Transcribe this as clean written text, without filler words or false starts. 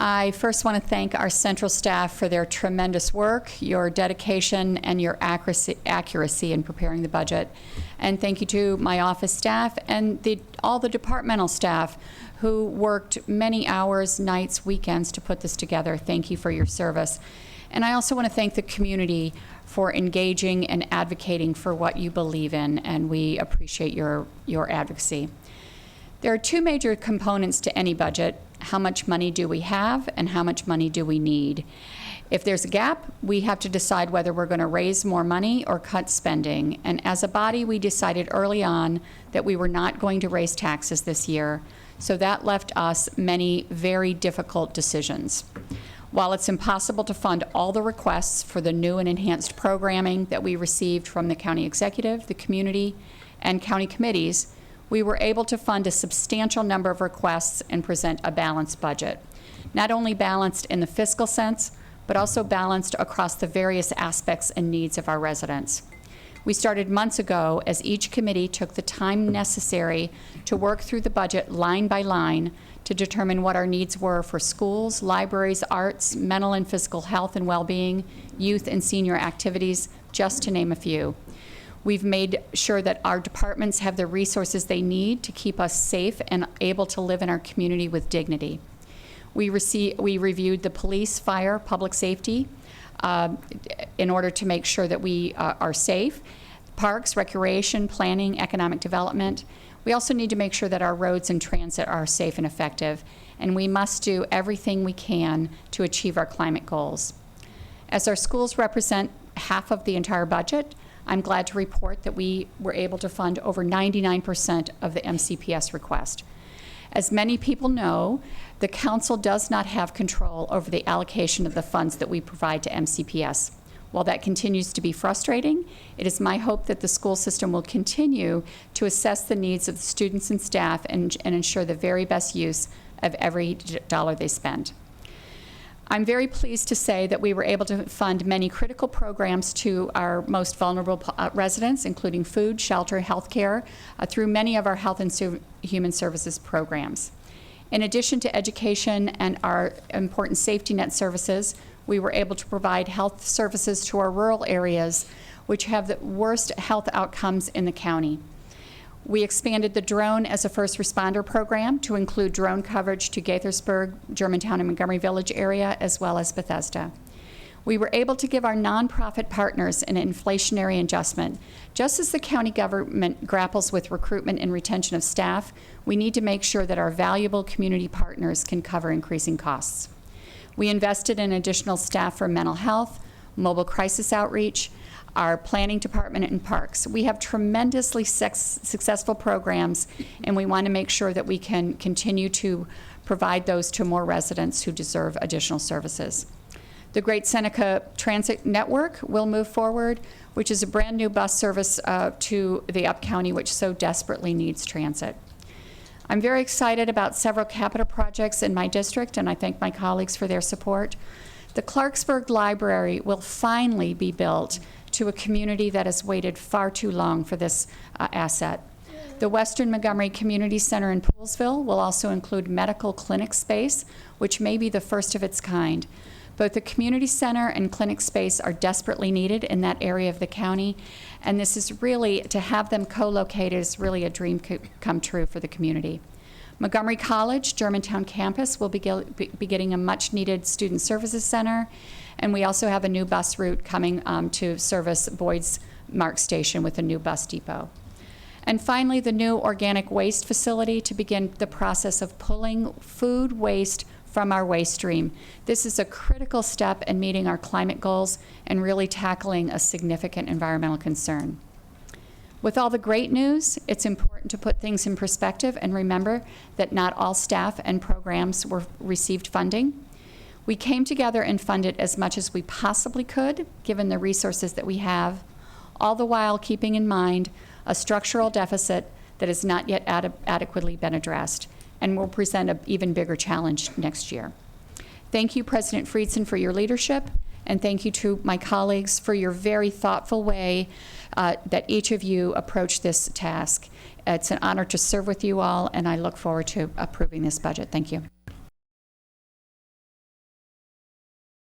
I first want to thank our central staff for their tremendous work, your dedication, and your accuracy in preparing the budget. And thank you to my office staff and all the departmental staff who worked many hours, nights, weekends to put this together. Thank you for your service. And I also want to thank the community for engaging and advocating for what you believe in, and we appreciate your advocacy. There are two major components to any budget. How much money do we have, and how much money do we need? If there's a gap, we have to decide whether we're going to raise more money or cut spending. And as a body, we decided early on that we were not going to raise taxes this year. So that left us many very difficult decisions. While it's impossible to fund all the requests for the new and enhanced programming that we received from the county executive, the community, and county committees, we were able to fund a substantial number of requests and present a balanced budget. Not only balanced in the fiscal sense, but also balanced across the various aspects and needs of our residents. We started months ago as each committee took the time necessary to work through the budget line by line to determine what our needs were for schools, libraries, arts, mental and physical health and well-being, youth and senior activities, just to name a few. We've made sure that our departments have the resources they need to keep us safe and able to live in our community with dignity. We reviewed the police, fire, public safety in order to make sure that we are safe, parks, recreation, planning, economic development. We also need to make sure that our roads and transit are safe and effective, and we must do everything we can to achieve our climate goals. As our schools represent half of the entire budget, I'm glad to report that we were able to fund over 99% of the MCPS request. As many people know, the council does not have control over the allocation of the funds that we provide to MCPS. While that continues to be frustrating, it is my hope that the school system will continue to assess the needs of the students and staff and ensure the very best use of every dollar they spend. I'm very pleased to say that we were able to fund many critical programs to our most vulnerable residents, including food, shelter, health care, through many of our health and human services programs. In addition to education and our important safety net services, we were able to provide health services to our rural areas, which have the worst health outcomes in the county. We expanded the drone as a first responder program to include drone coverage to Gaithersburg, Germantown, and Montgomery Village area, as well as Bethesda. We were able to give our nonprofit partners an inflationary adjustment. Just as the county government grapples with recruitment and retention of staff, we need to make sure that our valuable community partners can cover increasing costs. We invested in additional staff for mental health, mobile crisis outreach, our planning department, and parks. We have tremendously successful programs, and we want to make sure that we can continue to provide those to more residents who deserve additional services. The Great Seneca Transit Network will move forward, which is a brand new bus service to the Up County, which so desperately needs transit. I'm very excited about several capital projects in my district, and I thank my colleagues for their support. The Clarksburg Library will finally be built to a community that has waited far too long for this asset. The Western Montgomery Community Center in Poolesville will also include medical clinic space, which may be the first of its kind. Both the community center and clinic space are desperately needed in that area of the county, and this is really, to have them co-located is really a dream come true for the community. Montgomery College, Germantown campus will be getting a much needed student services center, and we also have a new bus route coming to service Boyd's Mark Station with a new bus depot. And finally, the new organic waste facility to begin the process of pulling food waste from our waste stream. This is a critical step in meeting our climate goals and really tackling a significant environmental concern. With all the great news, it's important to put things in perspective and remember that not all staff and programs received funding. We came together and funded as much as we possibly could, given the resources that we have, all the while keeping in mind a structural deficit that has not yet adequately been addressed and will present an even bigger challenge next year. Thank you, President Friedson, for your leadership, and thank you to my colleagues for your very thoughtful way that each of you approach this task. It's an honor to serve with you all, and I look forward to approving this budget. Thank you.